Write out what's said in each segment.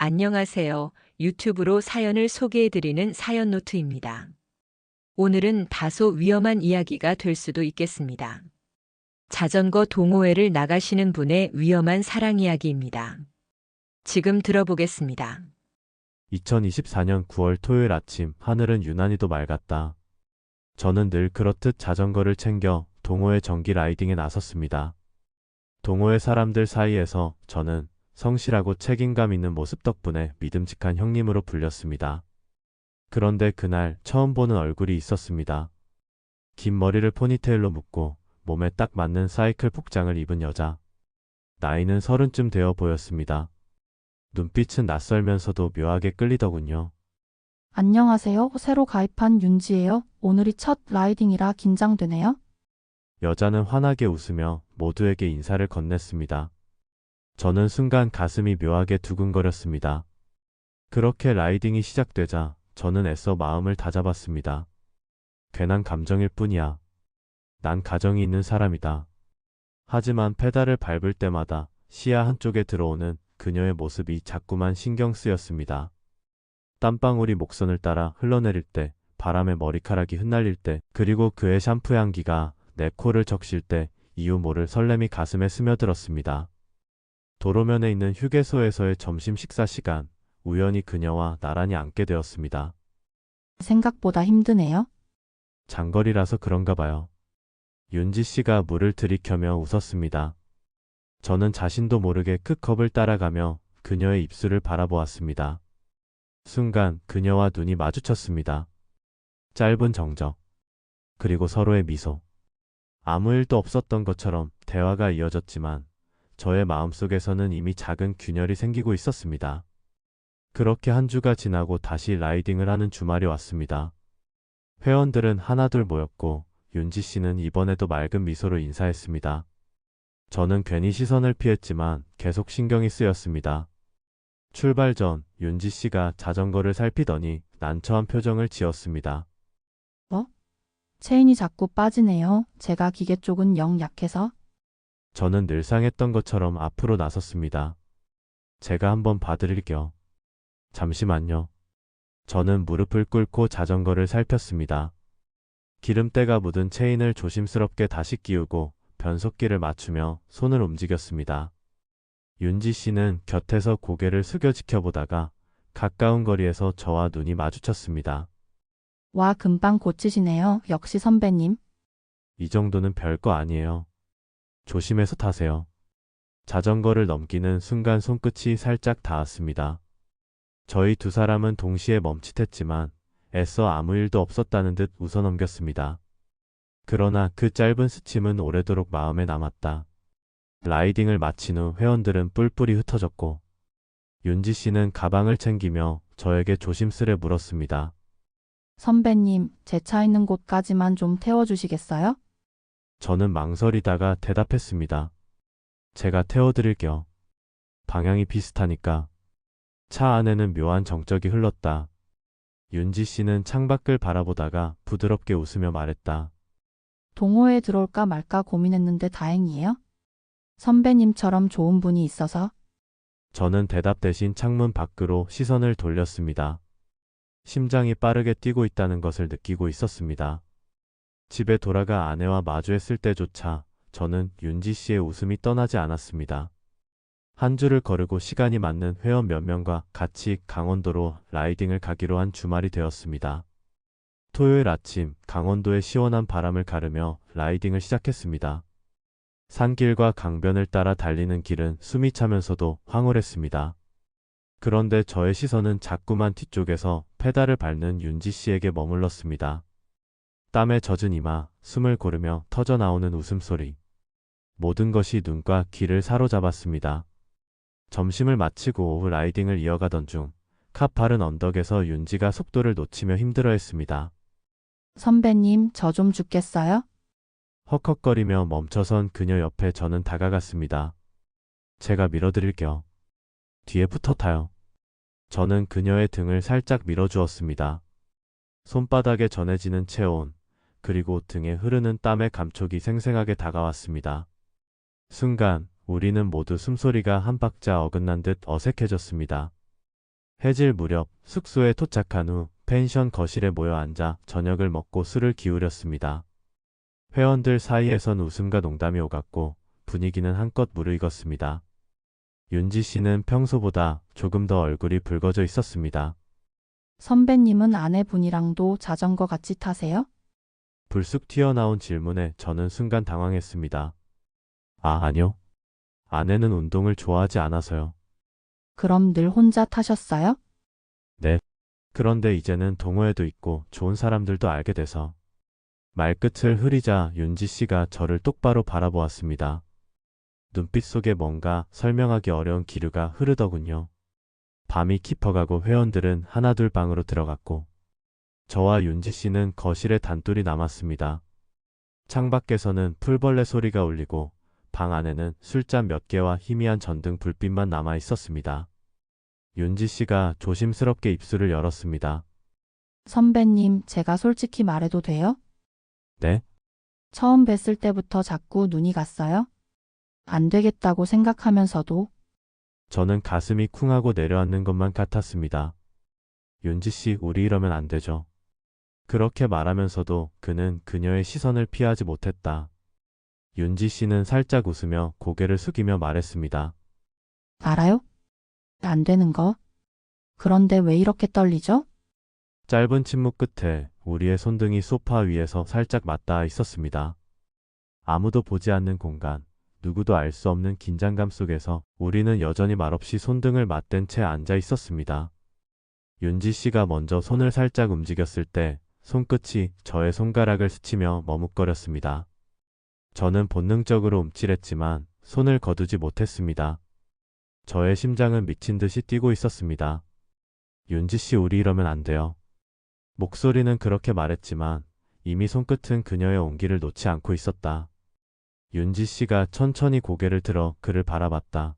안녕하세요. 유튜브로 사연을 소개해드리는 사연노트입니다. 오늘은 다소 위험한 이야기가 될 수도 있겠습니다. 자전거 동호회를 나가시는 분의 위험한 사랑 이야기입니다. 지금 들어보겠습니다. 2024년 9월 토요일 아침, 하늘은 유난히도 맑았다. 저는 늘 그렇듯 자전거를 챙겨 동호회 정기 라이딩에 나섰습니다. 동호회 사람들 사이에서 저는 성실하고 책임감 있는 모습 덕분에 믿음직한 형님으로 불렸습니다. 그런데 그날 처음 보는 얼굴이 있었습니다. 긴 머리를 포니테일로 묶고 몸에 딱 맞는 사이클 복장을 입은 여자. 나이는 30쯤 되어 보였습니다. 눈빛은 낯설면서도 묘하게 끌리더군요. 안녕하세요. 새로 가입한 윤지예요. 오늘이 첫 라이딩이라 긴장되네요. 여자는 환하게 웃으며 모두에게 인사를 건넸습니다. 저는 순간 가슴이 묘하게 두근거렸습니다. 그렇게 라이딩이 시작되자 저는 애써 마음을 다잡았습니다. 괜한 감정일 뿐이야. 난 가정이 있는 사람이다. 하지만 페달을 밟을 때마다 시야 한쪽에 들어오는 그녀의 모습이 자꾸만 신경 쓰였습니다. 땀방울이 목선을 따라 흘러내릴 때, 바람에 머리카락이 흩날릴 때, 그리고 그의 샴푸 향기가 내 코를 적실 때 이유 모를 설렘이 가슴에 스며들었습니다. 도로면에 있는 휴게소에서의 점심 식사 시간, 우연히 그녀와 나란히 앉게 되었습니다. 생각보다 힘드네요. 장거리라서 그런가 봐요. 윤지 씨가 물을 들이켜며 웃었습니다. 저는 자신도 모르게 크 컵을 따라가며 그녀의 입술을 바라보았습니다. 순간 그녀와 눈이 마주쳤습니다. 짧은 정적, 그리고 서로의 미소. 아무 일도 없었던 것처럼 대화가 이어졌지만 저의 마음속에서는 이미 작은 균열이 생기고 있었습니다. 그렇게 한 주가 지나고 다시 라이딩을 하는 주말이 왔습니다. 회원들은 하나둘 모였고 윤지 씨는 이번에도 맑은 미소로 인사했습니다. 저는 괜히 시선을 피했지만 계속 신경이 쓰였습니다. 출발 전 윤지 씨가 자전거를 살피더니 난처한 표정을 지었습니다. 체인이 자꾸 빠지네요. 제가 기계 쪽은 영 약해서. 저는 늘상 했던 것처럼 앞으로 나섰습니다. 제가 한번 봐드릴게요. 잠시만요. 저는 무릎을 꿇고 자전거를 살폈습니다. 기름때가 묻은 체인을 조심스럽게 다시 끼우고 변속기를 맞추며 손을 움직였습니다. 윤지 씨는 곁에서 고개를 숙여 지켜보다가 가까운 거리에서 저와 눈이 마주쳤습니다. 와, 금방 고치시네요. 역시 선배님. 이 정도는 별거 아니에요. 조심해서 타세요. 자전거를 넘기는 순간 손끝이 살짝 닿았습니다. 저희 두 사람은 동시에 멈칫했지만 애써 아무 일도 없었다는 듯 웃어넘겼습니다. 그러나 그 짧은 스침은 오래도록 마음에 남았다. 라이딩을 마친 후 회원들은 뿔뿔이 흩어졌고 윤지 씨는 가방을 챙기며 저에게 조심스레 물었습니다. 선배님, 제 차 있는 곳까지만 좀 태워주시겠어요? 저는 망설이다가 대답했습니다. 제가 태워드릴게요. 방향이 비슷하니까. 차 안에는 묘한 정적이 흘렀다. 윤지 씨는 창밖을 바라보다가 부드럽게 웃으며 말했다. 동호회에 들어올까 말까 고민했는데 다행이에요. 선배님처럼 좋은 분이 있어서. 저는 대답 대신 창문 밖으로 시선을 돌렸습니다. 심장이 빠르게 뛰고 있다는 것을 느끼고 있었습니다. 집에 돌아가 아내와 마주했을 때조차 저는 윤지 씨의 웃음이 떠나지 않았습니다. 한 주를 거르고 시간이 맞는 회원 몇 명과 같이 강원도로 라이딩을 가기로 한 주말이 되었습니다. 토요일 아침 강원도의 시원한 바람을 가르며 라이딩을 시작했습니다. 산길과 강변을 따라 달리는 길은 숨이 차면서도 황홀했습니다. 그런데 저의 시선은 자꾸만 뒤쪽에서 페달을 밟는 윤지 씨에게 머물렀습니다. 땀에 젖은 이마, 숨을 고르며 터져나오는 웃음소리. 모든 것이 눈과 귀를 사로잡았습니다. 점심을 마치고 오후 라이딩을 이어가던 중 가파른 언덕에서 윤지가 속도를 놓치며 힘들어했습니다. 선배님, 저 좀 죽겠어요? 헉헉거리며 멈춰선 그녀 옆에 저는 다가갔습니다. 제가 밀어드릴게요. 뒤에 붙어 타요. 저는 그녀의 등을 살짝 밀어주었습니다. 손바닥에 전해지는 체온, 그리고 등에 흐르는 땀의 감촉이 생생하게 다가왔습니다. 순간 우리는 모두 숨소리가 한 박자 어긋난 듯 어색해졌습니다. 해질 무렵 숙소에 도착한 후 펜션 거실에 모여 앉아 저녁을 먹고 술을 기울였습니다. 회원들 사이에선 웃음과 농담이 오갔고 분위기는 한껏 무르익었습니다. 윤지 씨는 평소보다 조금 더 얼굴이 붉어져 있었습니다. 선배님은 아내분이랑도 자전거 같이 타세요? 불쑥 튀어나온 질문에 저는 순간 당황했습니다. 아니요. 아내는 운동을 좋아하지 않아서요. 그럼 늘 혼자 타셨어요? 네. 그런데 이제는 동호회도 있고 좋은 사람들도 알게 돼서 말끝을 흐리자 윤지 씨가 저를 똑바로 바라보았습니다. 눈빛 속에 뭔가 설명하기 어려운 기류가 흐르더군요. 밤이 깊어가고 회원들은 하나둘 방으로 들어갔고 저와 윤지 씨는 거실에 단둘이 남았습니다. 창밖에서는 풀벌레 소리가 울리고 방 안에는 술잔 몇 개와 희미한 전등 불빛만 남아 있었습니다. 윤지 씨가 조심스럽게 입술을 열었습니다. 선배님, 제가 솔직히 말해도 돼요? 네? 처음 뵀을 때부터 자꾸 눈이 갔어요? 안 되겠다고 생각하면서도 저는 가슴이 쿵하고 내려앉는 것만 같았습니다. 윤지 씨, 우리 이러면 안 되죠. 그렇게 말하면서도 그는 그녀의 시선을 피하지 못했다. 윤지 씨는 살짝 웃으며 고개를 숙이며 말했습니다. 알아요? 안 되는 거. 그런데 왜 이렇게 떨리죠? 짧은 침묵 끝에 우리의 손등이 소파 위에서 살짝 맞닿아 있었습니다. 아무도 보지 않는 공간, 누구도 알 수 없는 긴장감 속에서 우리는 여전히 말없이 손등을 맞댄 채 앉아 있었습니다. 윤지 씨가 먼저 손을 살짝 움직였을 때 손끝이 저의 손가락을 스치며 머뭇거렸습니다. 저는 본능적으로 움찔했지만 손을 거두지 못했습니다. 저의 심장은 미친 듯이 뛰고 있었습니다. 윤지 씨, 우리 이러면 안 돼요. 목소리는 그렇게 말했지만 이미 손끝은 그녀의 온기를 놓지 않고 있었다. 윤지 씨가 천천히 고개를 들어 그를 바라봤다.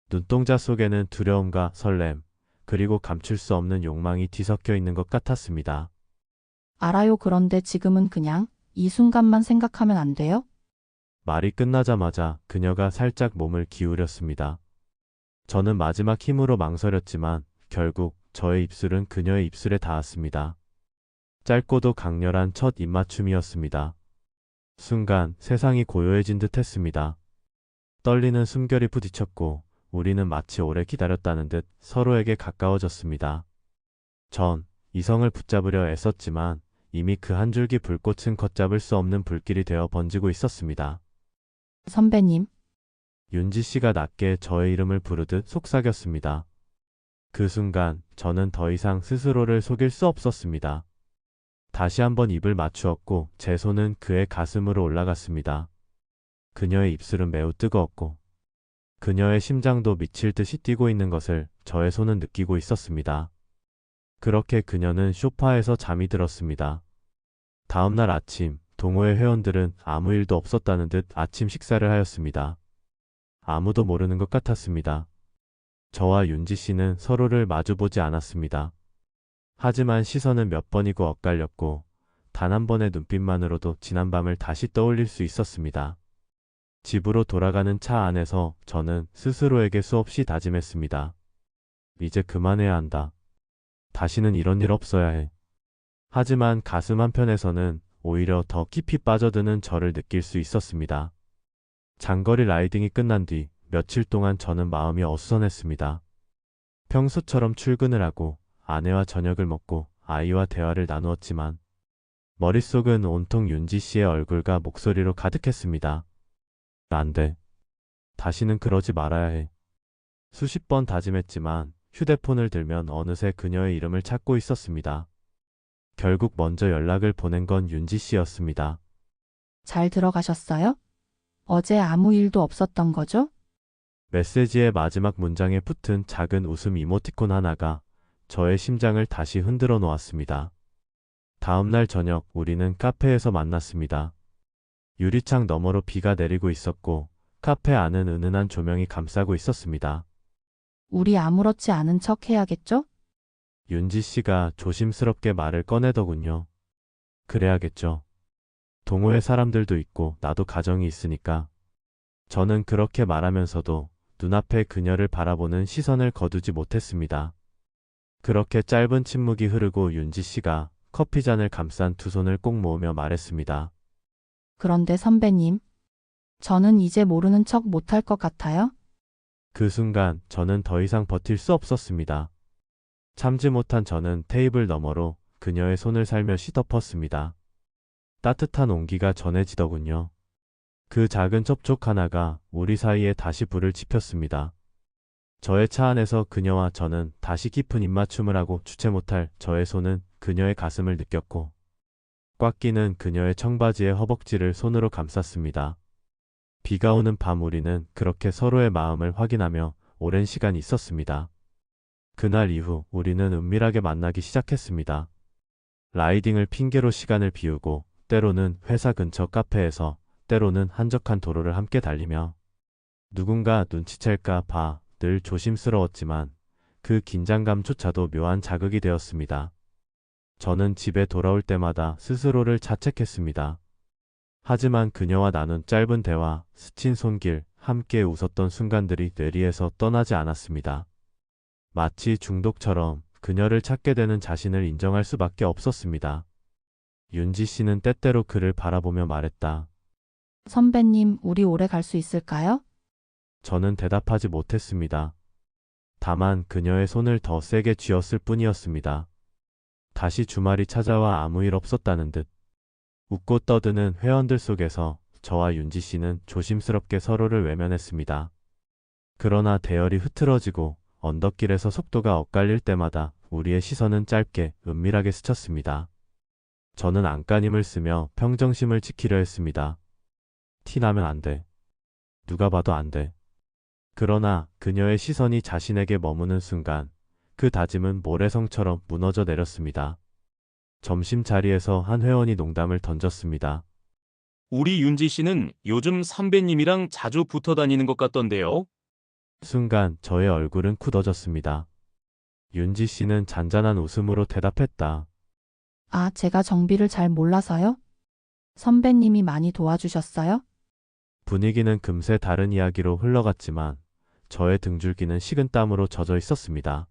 눈동자 속에는 두려움과 설렘, 그리고 감출 수 없는 욕망이 뒤섞여 있는 것 같았습니다. 알아요. 그런데 지금은 그냥 이 순간만 생각하면 안 돼요? 말이 끝나자마자 그녀가 살짝 몸을 기울였습니다. 저는 마지막 힘으로 망설였지만 결국 저의 입술은 그녀의 입술에 닿았습니다. 짧고도 강렬한 첫 입맞춤이었습니다. 순간 세상이 고요해진 듯 했습니다. 떨리는 숨결이 부딪혔고 우리는 마치 오래 기다렸다는 듯 서로에게 가까워졌습니다. 전 이성을 붙잡으려 애썼지만 이미 그 한 줄기 불꽃은 걷잡을 수 없는 불길이 되어 번지고 있었습니다. 선배님, 윤지 씨가 낮게 저의 이름을 부르듯 속삭였습니다. 그 순간 저는 더 이상 스스로를 속일 수 없었습니다. 다시 한번 입을 맞추었고 제 손은 그의 가슴으로 올라갔습니다. 그녀의 입술은 매우 뜨거웠고 그녀의 심장도 미칠 듯이 뛰고 있는 것을 저의 손은 느끼고 있었습니다. 그렇게 그녀는 소파에서 잠이 들었습니다. 다음 날 아침, 동호회 회원들은 아무 일도 없었다는 듯 아침 식사를 하였습니다. 아무도 모르는 것 같았습니다. 저와 윤지 씨는 서로를 마주보지 않았습니다. 하지만 시선은 몇 번이고 엇갈렸고 단 한 번의 눈빛만으로도 지난밤을 다시 떠올릴 수 있었습니다. 집으로 돌아가는 차 안에서 저는 스스로에게 수없이 다짐했습니다. 이제 그만해야 한다. 다시는 이런 일 없어야 해. 하지만 가슴 한편에서는 오히려 더 깊이 빠져드는 저를 느낄 수 있었습니다. 장거리 라이딩이 끝난 뒤 며칠 동안 저는 마음이 어수선했습니다. 평소처럼 출근을 하고 아내와 저녁을 먹고 아이와 대화를 나누었지만 머릿속은 온통 윤지 씨의 얼굴과 목소리로 가득했습니다. 안 돼. 다시는 그러지 말아야 해. 수십 번 다짐했지만 휴대폰을 들면 어느새 그녀의 이름을 찾고 있었습니다. 결국 먼저 연락을 보낸 건 윤지 씨였습니다. 잘 들어가셨어요? 어제 아무 일도 없었던 거죠? 메시지의 마지막 문장에 붙은 작은 웃음 이모티콘 하나가 저의 심장을 다시 흔들어 놓았습니다. 다음 날 저녁 우리는 카페에서 만났습니다. 유리창 너머로 비가 내리고 있었고 카페 안은 은은한 조명이 감싸고 있었습니다. 우리 아무렇지 않은 척 해야겠죠? 윤지 씨가 조심스럽게 말을 꺼내더군요. 그래야겠죠. 동호회 사람들도 있고 나도 가정이 있으니까. 저는 그렇게 말하면서도 눈앞에 그녀를 바라보는 시선을 거두지 못했습니다. 그렇게 짧은 침묵이 흐르고 윤지 씨가 커피잔을 감싼 두 손을 꼭 모으며 말했습니다. 그런데 선배님, 저는 이제 모르는 척 못할 것 같아요? 그 순간 저는 더 이상 버틸 수 없었습니다. 참지 못한 저는 테이블 너머로 그녀의 손을 살며시 덮었습니다. 따뜻한 온기가 전해지더군요. 그 작은 접촉 하나가 우리 사이에 다시 불을 지폈습니다. 저의 차 안에서 그녀와 저는 다시 깊은 입맞춤을 하고 주체 못할 저의 손은 그녀의 가슴을 느꼈고 꽉 끼는 그녀의 청바지의 허벅지를 손으로 감쌌습니다. 비가 오는 밤 우리는 그렇게 서로의 마음을 확인하며 오랜 시간 있었습니다. 그날 이후 우리는 은밀하게 만나기 시작했습니다. 라이딩을 핑계로 시간을 비우고 때로는 회사 근처 카페에서 때로는 한적한 도로를 함께 달리며 누군가 눈치챌까 봐 늘 조심스러웠지만 그 긴장감조차도 묘한 자극이 되었습니다. 저는 집에 돌아올 때마다 스스로를 자책했습니다. 하지만 그녀와 나눈 짧은 대화, 스친 손길, 함께 웃었던 순간들이 뇌리에서 떠나지 않았습니다. 마치 중독처럼 그녀를 찾게 되는 자신을 인정할 수밖에 없었습니다. 윤지 씨는 때때로 그를 바라보며 말했다. 선배님, 우리 오래 갈 수 있을까요? 저는 대답하지 못했습니다. 다만 그녀의 손을 더 세게 쥐었을 뿐이었습니다. 다시 주말이 찾아와 아무 일 없었다는 듯. 웃고 떠드는 회원들 속에서 저와 윤지 씨는 조심스럽게 서로를 외면했습니다. 그러나 대열이 흐트러지고 언덕길에서 속도가 엇갈릴 때마다 우리의 시선은 짧게 은밀하게 스쳤습니다. 저는 안간힘을 쓰며 평정심을 지키려 했습니다. 티 나면 안 돼. 누가 봐도 안 돼. 그러나 그녀의 시선이 자신에게 머무는 순간 그 다짐은 모래성처럼 무너져 내렸습니다. 점심자리에서 한 회원이 농담을 던졌습니다. 우리 윤지 씨는 요즘 선배님이랑 자주 붙어 다니는 것 같던데요. 순간 저의 얼굴은 굳어졌습니다. 윤지 씨는 잔잔한 웃음으로 대답했다. 아, 제가 정비를 잘 몰라서요? 선배님이 많이 도와주셨어요? 분위기는 금세 다른 이야기로 흘러갔지만 저의 등줄기는 식은땀으로 젖어 있었습니다.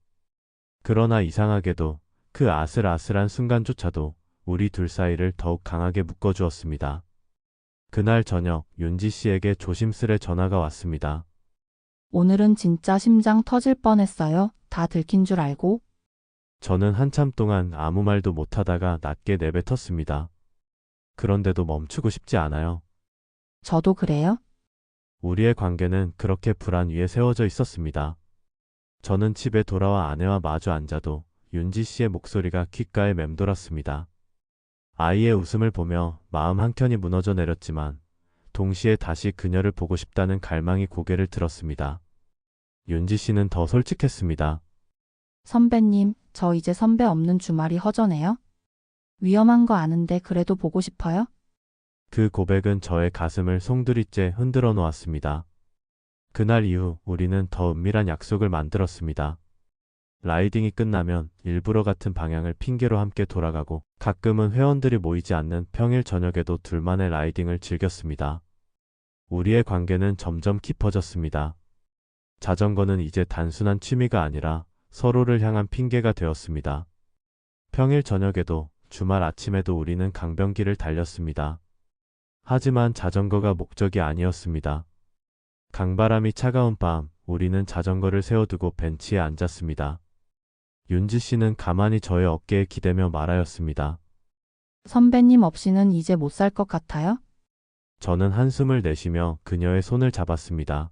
그러나 이상하게도 그 아슬아슬한 순간조차도 우리 둘 사이를 더욱 강하게 묶어주었습니다. 그날 저녁 윤지 씨에게 조심스레 전화가 왔습니다. 오늘은 진짜 심장 터질 뻔했어요. 다 들킨 줄 알고. 저는 한참 동안 아무 말도 못하다가 낮게 내뱉었습니다. 그런데도 멈추고 싶지 않아요. 저도 그래요? 우리의 관계는 그렇게 불안 위에 세워져 있었습니다. 저는 집에 돌아와 아내와 마주 앉아도 윤지 씨의 목소리가 귓가에 맴돌았습니다. 아이의 웃음을 보며 마음 한켠이 무너져 내렸지만 동시에 다시 그녀를 보고 싶다는 갈망이 고개를 들었습니다. 윤지 씨는 더 솔직했습니다. 선배님, 저 이제 선배 없는 주말이 허전해요? 위험한 거 아는데 그래도 보고 싶어요? 그 고백은 저의 가슴을 송두리째 흔들어 놓았습니다. 그날 이후 우리는 더 은밀한 약속을 만들었습니다. 라이딩이 끝나면 일부러 같은 방향을 핑계로 함께 돌아가고 가끔은 회원들이 모이지 않는 평일 저녁에도 둘만의 라이딩을 즐겼습니다. 우리의 관계는 점점 깊어졌습니다. 자전거는 이제 단순한 취미가 아니라 서로를 향한 핑계가 되었습니다. 평일 저녁에도 주말 아침에도 우리는 강변길을 달렸습니다. 하지만 자전거가 목적이 아니었습니다. 강바람이 차가운 밤, 우리는 자전거를 세워두고 벤치에 앉았습니다. 윤지 씨는 가만히 저의 어깨에 기대며 말하였습니다. 선배님 없이는 이제 못 살 것 같아요? 저는 한숨을 내쉬며 그녀의 손을 잡았습니다.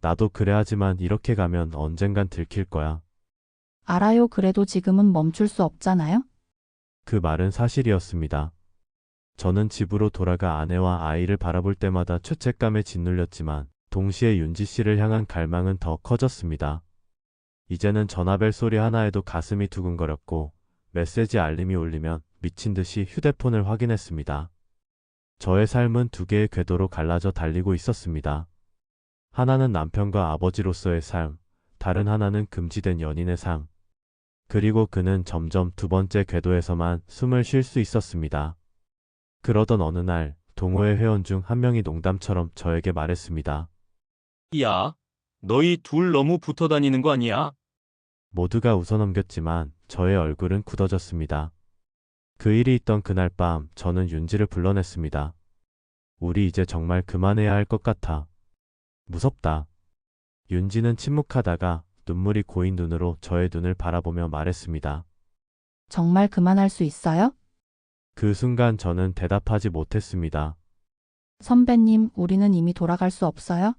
나도 그래 하지만 이렇게 가면 언젠간 들킬 거야. 알아요. 그래도 지금은 멈출 수 없잖아요? 그 말은 사실이었습니다. 저는 집으로 돌아가 아내와 아이를 바라볼 때마다 죄책감에 짓눌렸지만 동시에 윤지 씨를 향한 갈망은 더 커졌습니다. 이제는 전화벨 소리 하나에도 가슴이 두근거렸고 메시지 알림이 울리면 미친 듯이 휴대폰을 확인했습니다. 저의 삶은 두 개의 궤도로 갈라져 달리고 있었습니다. 하나는 남편과 아버지로서의 삶, 다른 하나는 금지된 연인의 삶. 그리고 그는 점점 두 번째 궤도에서만 숨을 쉴 수 있었습니다. 그러던 어느 날 동호회 회원 중 한 명이 농담처럼 저에게 말했습니다. 야, 너희 둘 너무 붙어 다니는 거 아니야? 모두가 웃어넘겼지만 저의 얼굴은 굳어졌습니다. 그 일이 있던 그날 밤 저는 윤지를 불러냈습니다. 우리 이제 정말 그만해야 할 것 같아. 무섭다. 윤지는 침묵하다가 눈물이 고인 눈으로 저의 눈을 바라보며 말했습니다. 정말 그만할 수 있어요? 그 순간 저는 대답하지 못했습니다. 선배님, 우리는 이미 돌아갈 수 없어요?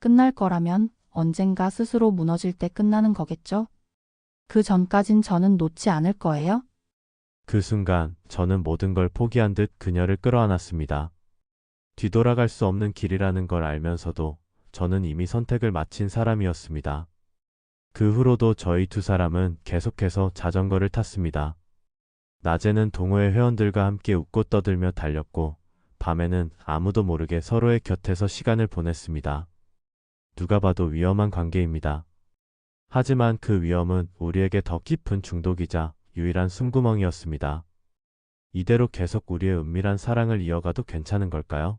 끝날 거라면 언젠가 스스로 무너질 때 끝나는 거겠죠? 그 전까진 저는 놓지 않을 거예요? 그 순간 저는 모든 걸 포기한 듯 그녀를 끌어안았습니다. 뒤돌아갈 수 없는 길이라는 걸 알면서도 저는 이미 선택을 마친 사람이었습니다. 그 후로도 저희 두 사람은 계속해서 자전거를 탔습니다. 낮에는 동호회 회원들과 함께 웃고 떠들며 달렸고, 밤에는 아무도 모르게 서로의 곁에서 시간을 보냈습니다. 누가 봐도 위험한 관계입니다. 하지만 그 위험은 우리에게 더 깊은 중독이자 유일한 숨구멍이었습니다. 이대로 계속 우리의 은밀한 사랑을 이어가도 괜찮은 걸까요?